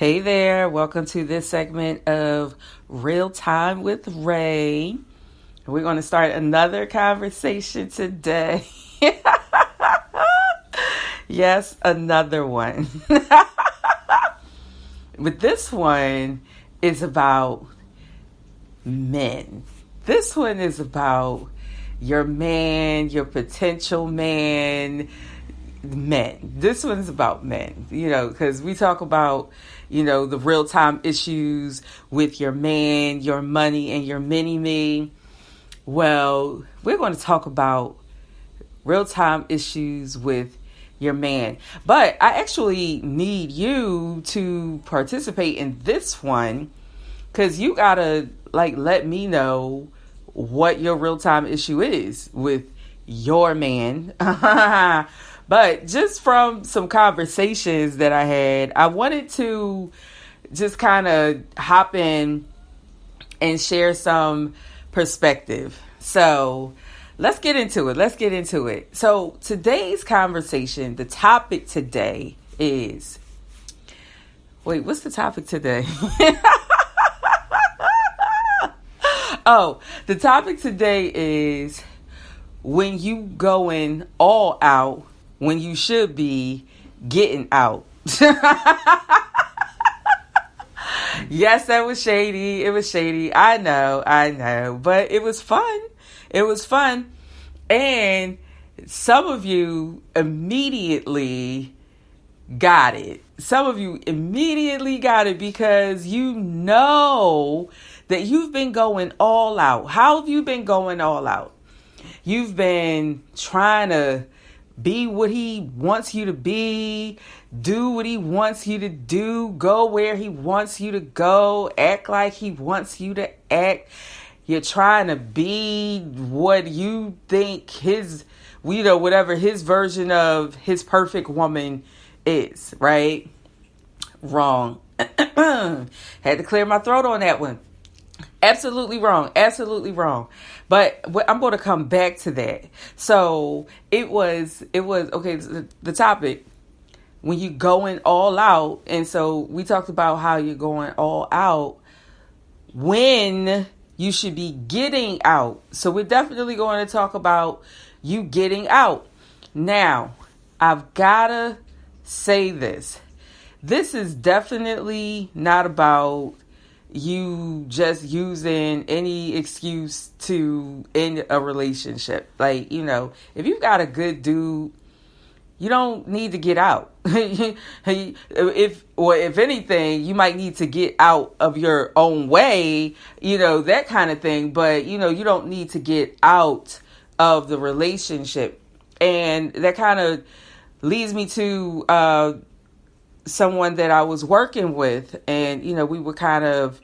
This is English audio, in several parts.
Hey there, welcome to this segment of Real Time with Ray. We're going to start another conversation today. Yes, another one. But this one is about men. This one is about your man, your potential man, men. This one's about men, because we talk about, the real time issues with your man, your money, and your mini me. Well, we're going to talk about real time issues with your man. But I actually need you to participate in this one because you got to let me know what your real time issue is with your man. But just from some conversations that I had, I wanted to just kind of hop in and share some perspective. So let's get into it. So today's conversation, the topic today is, what's the topic today? The topic today is when you going all out when you should be getting out. Yes, that was shady. It was shady. I know. But it was fun. And some of you immediately got it. Because you know that you've been going all out. How have you been going all out? You've been trying to be what he wants you to be, do what he wants you to do, go where he wants you to go, act like he wants you to act. You're trying to be what you think his, whatever his version of his perfect woman is, right? Wrong. Had to clear my throat on that one. Absolutely wrong. But I'm going to come back to that. So it was okay. The topic, when you going all out. And so we talked about how you're going all out when you should be getting out. So we're definitely going to talk about you getting out. Now, I've got to say this. This is definitely not about you just using any excuse to end a relationship. If you've got a good dude, you don't need to get out. If anything, you might need to get out of your own way, that kind of thing. But, you don't need to get out of the relationship. And that kind of leads me to someone that I was working with, and we were kind of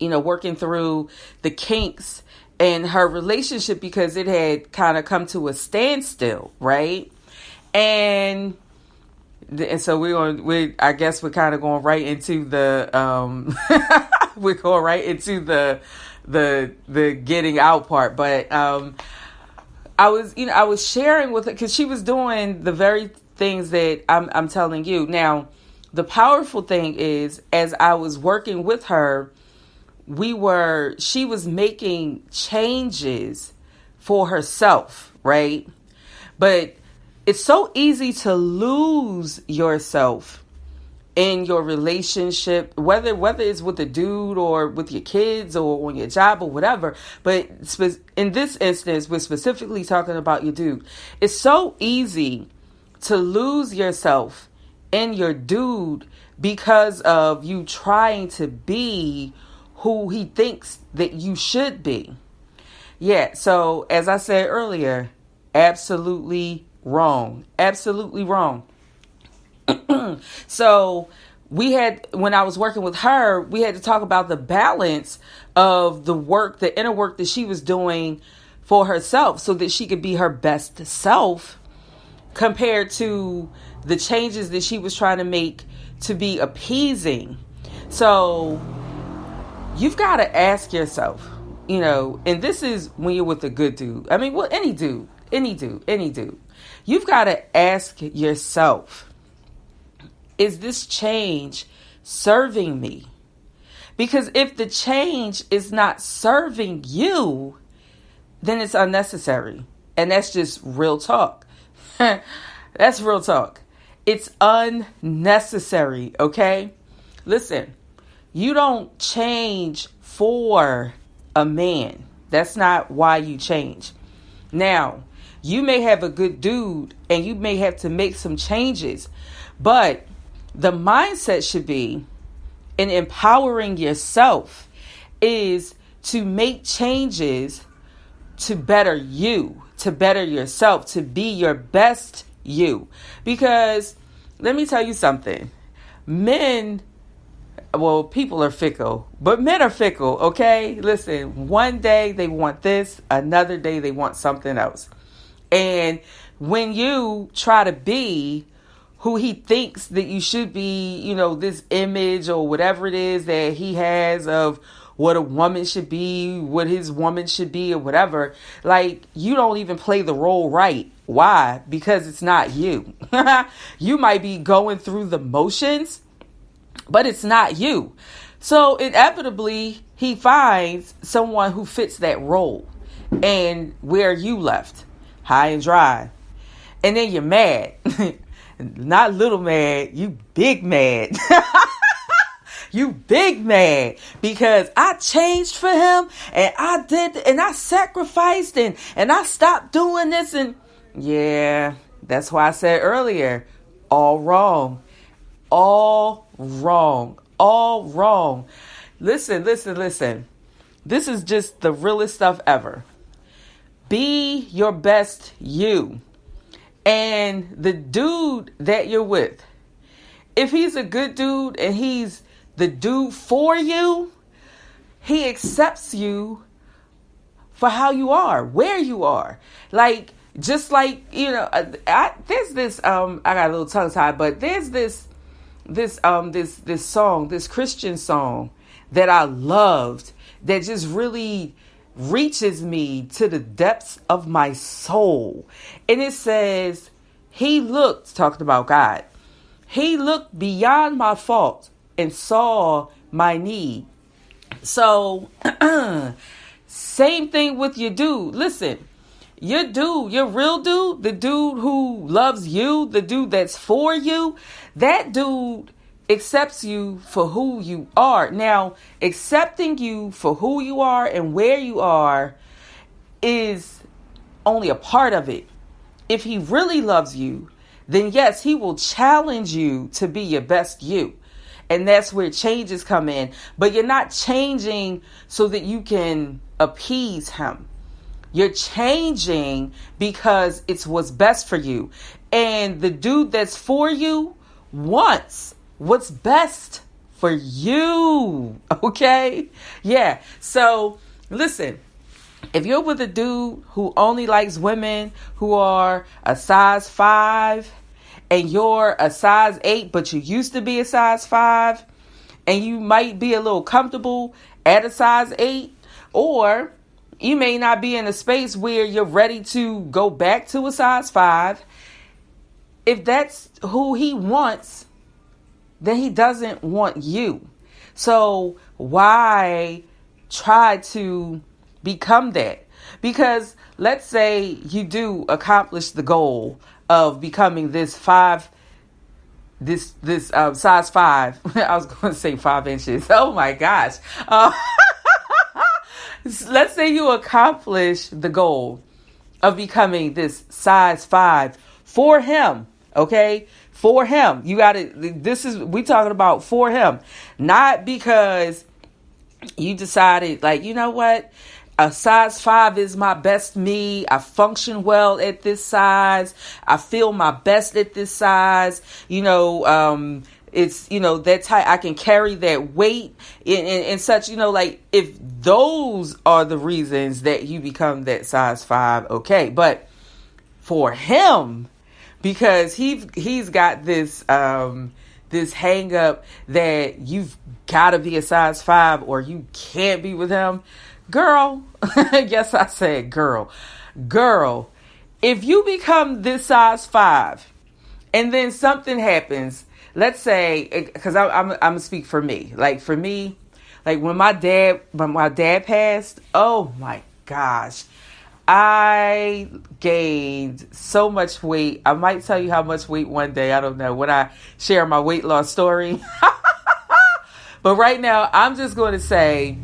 working through the kinks in her relationship because it had kind of come to a standstill, right? And so I guess we're kind of going right into the we're going right into the getting out part. But I was sharing with her because she was doing the very things that I'm telling you. Now, the powerful thing is, as I was working with her, she was making changes for herself, right? But it's so easy to lose yourself in your relationship, whether it's with a dude or with your kids or on your job or whatever. But in this instance, we're specifically talking about your dude. It's so easy to lose yourself in your dude because of you trying to be who he thinks that you should be. Yeah, so as I said earlier, absolutely wrong. So when I was working with her, we had to talk about the balance of the inner work that she was doing for herself so that she could be her best self, compared to the changes that she was trying to make to be appeasing. So you've got to ask yourself, and this is when you're with a good dude. I mean, well, any dude. You've got to ask yourself, is this change serving me? Because if the change is not serving you, then it's unnecessary. And that's just real talk. That's real talk. It's unnecessary, okay? Listen, you don't change for a man. That's not why you change. Now, you may have a good dude and you may have to make some changes, but the mindset should be in empowering yourself is to make changes to better you, to better yourself, to be your best you. Because let me tell you something. People are fickle, but men are fickle, okay? Listen, one day they want this, another day they want something else. And when you try to be who he thinks that you should be, this image or whatever it is that he has of what a woman should be, what his woman should be or whatever, like you don't even play the role right. Why? Because it's not you. You might be going through the motions, but it's not you. So inevitably he finds someone who fits that role. And where you left, high and dry. And then you're mad. Not little mad, you big mad. You big mad because I changed for him and I did and I sacrificed and I stopped doing this. And yeah, that's why I said earlier, all wrong. All wrong. All wrong. Listen. This is just the realest stuff ever. Be your best you. And the dude that you're with, if he's a good dude and he's the dude for you, he accepts you for how you are, where you are. Like, just like, there's this, I got a little tongue tied, but there's this song, this Christian song that I loved that just really reaches me to the depths of my soul. And it says, talking about God, he looked beyond my fault and saw my need. So, same thing with your dude. Listen, your dude, your real dude, the dude who loves you, the dude that's for you, that dude accepts you for who you are. Now, accepting you for who you are and where you are is only a part of it. If he really loves you, then yes, he will challenge you to be your best you. And that's where changes come in. But you're not changing so that you can appease him. You're changing because it's what's best for you. And the dude that's for you wants what's best for you. Okay? Yeah. So listen, if you're with a dude who only likes women who are a size 5 and you're a size 8, but you used to be a size 5 and you might be a little comfortable at a size 8, or you may not be in a space where you're ready to go back to a size 5. If that's who he wants, then he doesn't want you. So why try to become that? Because let's say you do accomplish the goal of becoming this size 5. I was going to say 5 inches. Oh my gosh. Let's say you accomplish the goal of becoming this size 5 for him. Okay. For him. We talking about for him, not because you decided like, you know what? A size 5 is my best me. I function well at this size. I feel my best at this size. It's, that's how I can carry that weight and such, like if those are the reasons that you become that size 5, okay. But for him, because he's got this hang up that you've got to be a size 5 or you can't be with him. Girl, yes, I said girl, if you become this size 5 and then something happens, let's say, because I'm gonna speak for me. Like for me, like when my dad passed, oh my gosh, I gained so much weight. I might tell you how much weight one day. I don't know when I share my weight loss story. But right now, I'm just going to say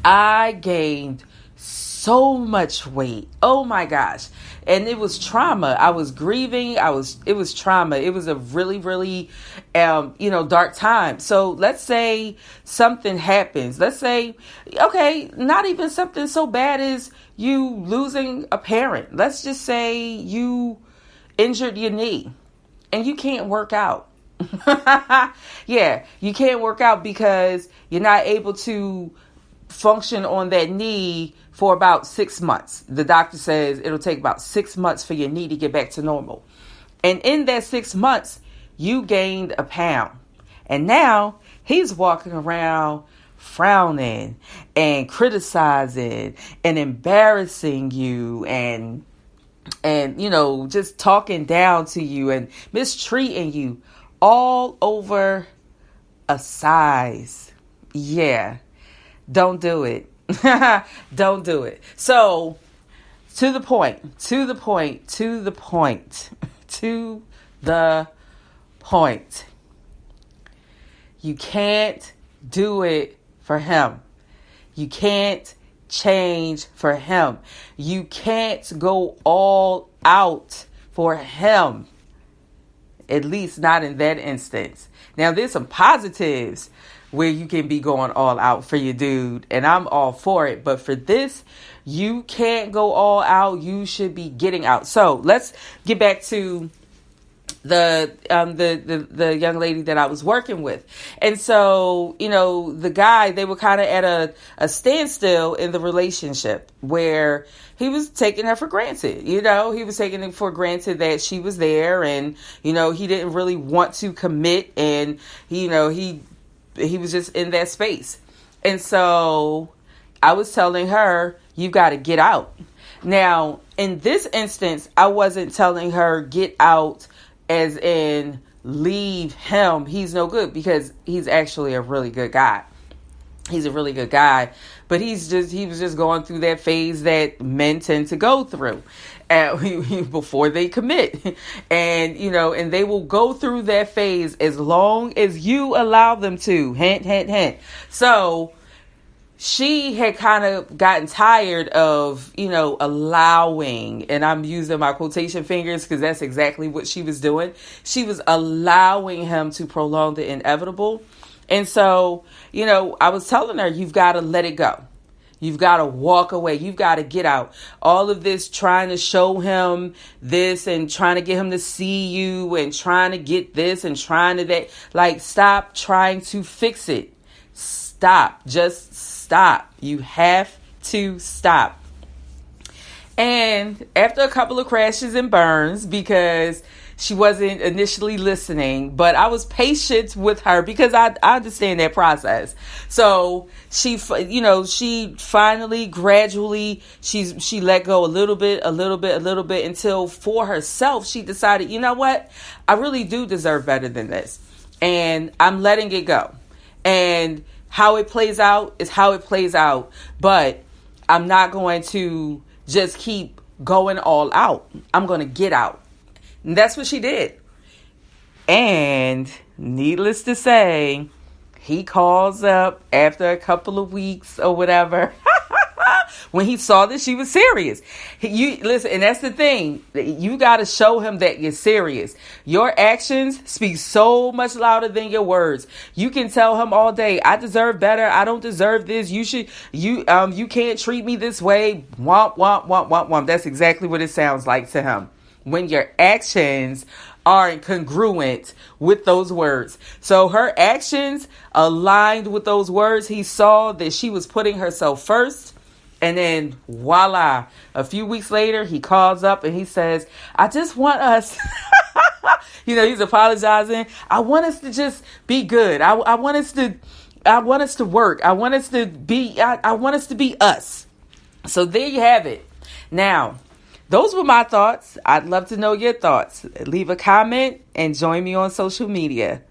I gained so much weight. Oh my gosh. And it was trauma. I was grieving. It was trauma. It was a really, really, dark time. So let's say something happens. Let's say, okay, not even something so bad as you losing a parent. Let's just say you injured your knee and you can't work out. Yeah, you can't work out because you're not able to function on that knee for about 6 months. The doctor says it'll take about 6 months for your knee to get back to normal. And in that 6 months, you gained a pound. And now he's walking around frowning and criticizing and embarrassing you and just talking down to you and mistreating you all over a size. Yeah. Don't do it. Don't do it. So, to the point. You can't do it for him. You can't change for him. You can't go all out for him. At least not in that instance. Now, there's some positives where you can be going all out for your dude, and I'm all for it. But for this, you can't go all out. You should be getting out. So let's get back to the young lady that I was working with. And so, the guy, they were kind of at a standstill in the relationship where he was taking her for granted. He was taking it for granted that she was there, and, he didn't really want to commit, and, he was just in that space. And so I was telling her, you got to get out. Now, in this instance, I wasn't telling her get out as in leave him. He's no good, because he's actually a really good guy. He's a really good guy, but he was just going through that phase that men tend to go through before they commit. And, and they will go through that phase as long as you allow them to. Hint, hint, hint. So she had kind of gotten tired of, allowing, and I'm using my quotation fingers because that's exactly what she was doing. She was allowing him to prolong the inevitable. And so, I was telling her, you've got to let it go. You've got to walk away. You've got to get out. All of this trying to show him this and trying to get him to see you and trying to get this and trying to that. Like, stop trying to fix it. Stop. Just stop. You have to stop. And after a couple of crashes and burns, because she wasn't initially listening, but I was patient with her because I understand that process. So she finally, gradually, she let go a little bit until for herself, she decided, you know what? I really do deserve better than this. And I'm letting it go. And how it plays out is how it plays out. But I'm not going to just keep going all out. I'm going to get out. And that's what she did. And needless to say, he calls up after a couple of weeks or whatever when he saw that she was serious. Listen, and that's the thing. You got to show him that you're serious. Your actions speak so much louder than your words. You can tell him all day, I deserve better. I don't deserve this. You can't treat me this way. Womp, womp, womp, womp, womp. That's exactly what it sounds like to him when your actions aren't congruent with those words. So her actions aligned with those words. He saw that she was putting herself first. And then voila, a few weeks later, he calls up and he says, I just want us, he's apologizing. I want us to just be good. I want us to work. I want us to be us. So there you have it. Now, those were my thoughts. I'd love to know your thoughts. Leave a comment and join me on social media.